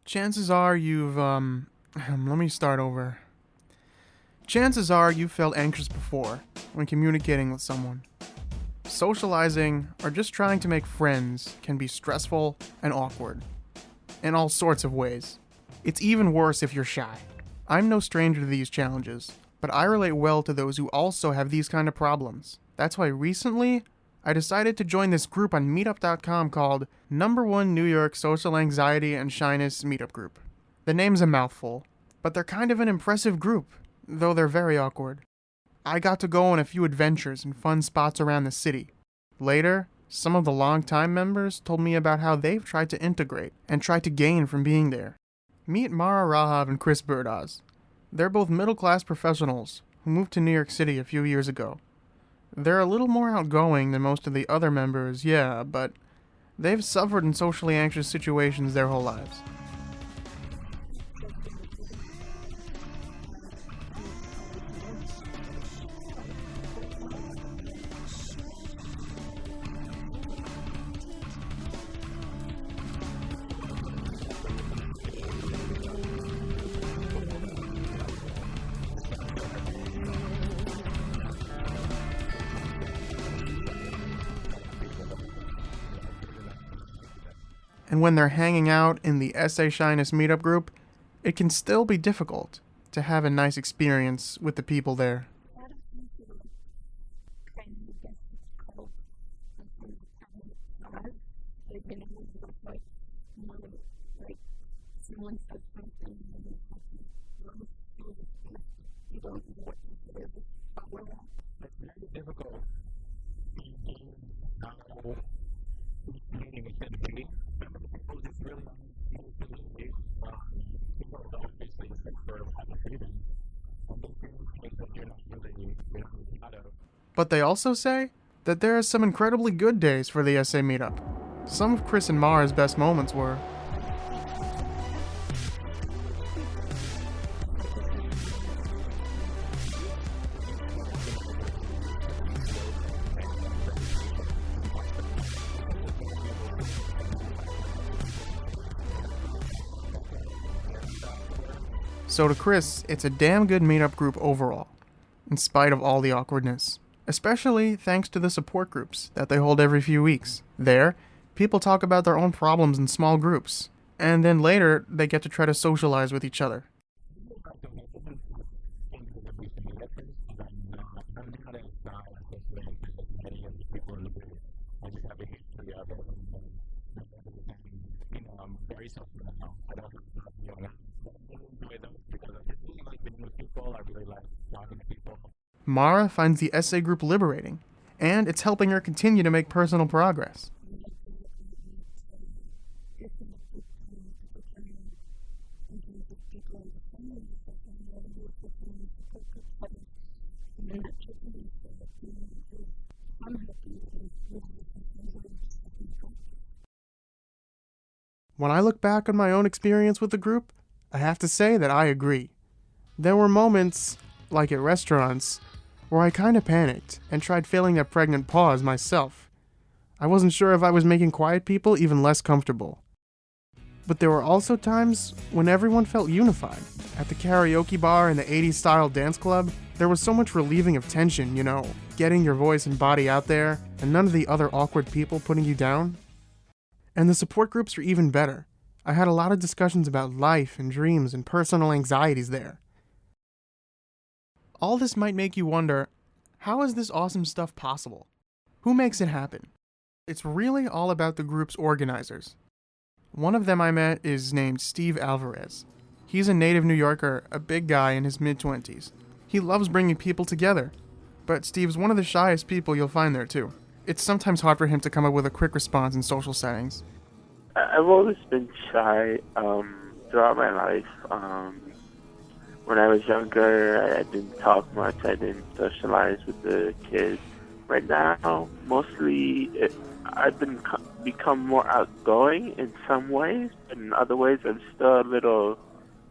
Chances are you've, let me start over. Chances are you felt anxious before when communicating with someone. Socializing or just trying to make friends can be stressful and awkward in all sorts of ways. It's even worse if you're shy. I'm no stranger to these challenges, but I relate well to those who also have these kind of problems. That's why recently, I decided to join this group on meetup.com called Number 1 New York Social Anxiety and Shyness Meetup Group. The name's a mouthful, but they're kind of an impressive group, though they're very awkward. I got to go on a few adventures and fun spots around the city. Later, some of the longtime members told me about how they've tried to integrate and tried to gain from being there. Meet Mara Rahav and Chris Burdaz. They're both middle-class professionals who moved to New York City a few years ago. They're a little more outgoing than most of the other members, yeah, but they've suffered in socially anxious situations their whole lives. And when they're hanging out in the SA Shyness meetup group, it can still be difficult to have a nice experience with the people there. Difficult how meeting is going to be. People just really people are obviously for a reason. Things that you're not really out of. But they also say that there are some incredibly good days for the SA meetup. Some of Chris and Mara's best moments were so to Chris, it's a damn good meetup group overall, in spite of all the awkwardness. Especially thanks to the support groups that they hold every few weeks. There, people talk about their own problems in small groups, and then later they get to try to socialize with each other. I'm very self now. I don't enjoy them because I really like being with people. I really like talking to people. Mara finds the SA group liberating, and it's helping her continue to make personal progress. When I look back on my own experience with the group, I have to say that I agree. There were moments, like at restaurants, where I kinda panicked and tried filling that pregnant pause myself. I wasn't sure if I was making quiet people even less comfortable. But there were also times when everyone felt unified. At the karaoke bar in the 80s style dance club, there was so much relieving of tension, getting your voice and body out there, and none of the other awkward people putting you down. And the support groups were even better. I had a lot of discussions about life and dreams and personal anxieties there. All this might make you wonder, how is this awesome stuff possible? Who makes it happen? It's really all about the group's organizers. One of them I met is named Steve Alvarez. He's a native New Yorker, a big guy in his mid-20s. He loves bringing people together, but Steve's one of the shyest people you'll find there too. It's sometimes hard for him to come up with a quick response in social settings. I've always been shy throughout my life. When I was younger, I didn't talk much. I didn't socialize with the kids. Right now, mostly I've become more outgoing in some ways, but in other ways I'm still a little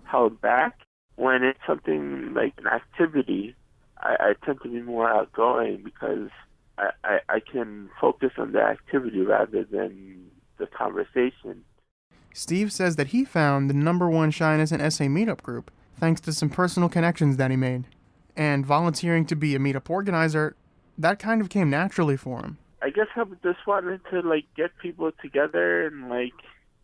held back. When it's something like an activity, I tend to be more outgoing because I can focus on the activity rather than the conversation. Steve says that he found the #1 Shyness and SA meetup group thanks to some personal connections that he made. And volunteering to be a meetup organizer, that kind of came naturally for him. I guess I just wanted to get people together, and I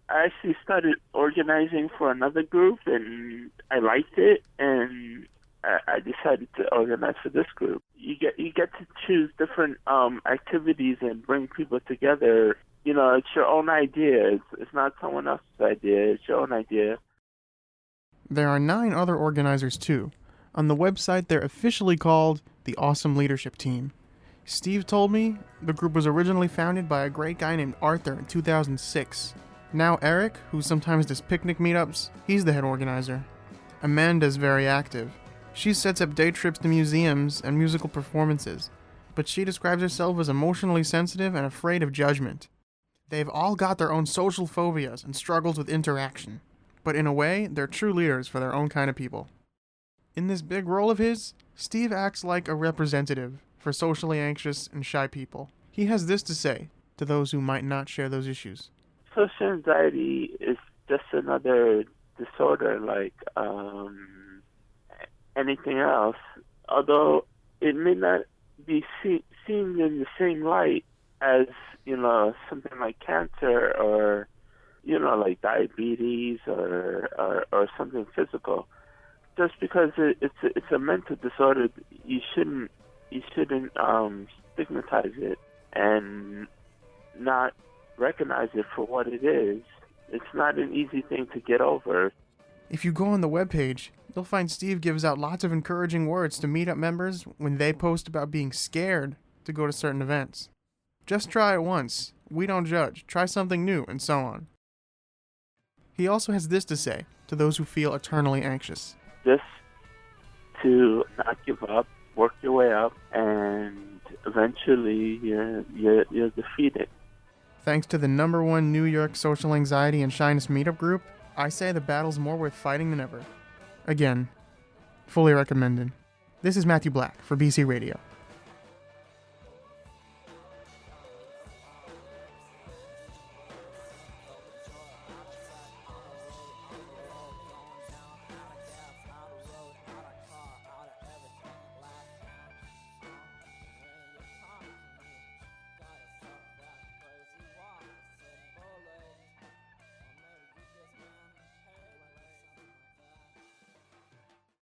actually started organizing for another group, and I liked it, and I decided to organize for this group. You get to choose different activities and bring people together. It's your own idea. It's not someone else's idea. It's your own idea. There are 9 other organizers too. On the website, they're officially called the Awesome Leadership Team. Steve told me the group was originally founded by a great guy named Arthur in 2006. Now Eric, who sometimes does picnic meetups, he's the head organizer. Amanda's very active. She sets up day trips to museums and musical performances, but she describes herself as emotionally sensitive and afraid of judgment. They've all got their own social phobias and struggles with interaction, but in a way, they're true leaders for their own kind of people. In this big role of his, Steve acts like a representative for socially anxious and shy people. He has this to say to those who might not share those issues. Social anxiety is just another disorder like anything else, although it may not be seen in the same light as, something like cancer or, like diabetes or something physical. Just because it's a mental disorder, you shouldn't stigmatize it and not recognize it for what it is. It's not an easy thing to get over. If you go on the webpage, you'll find Steve gives out lots of encouraging words to meetup members when they post about being scared to go to certain events. Just try it once. We don't judge. Try something new, and so on. He also has this to say to those who feel eternally anxious. Just to not give up, work your way up, and eventually you're defeated. Thanks to the #1 New York Social Anxiety and Shyness meetup group, I say the battle's more worth fighting than ever. Again, fully recommended. This is Matthew Black for BC Radio.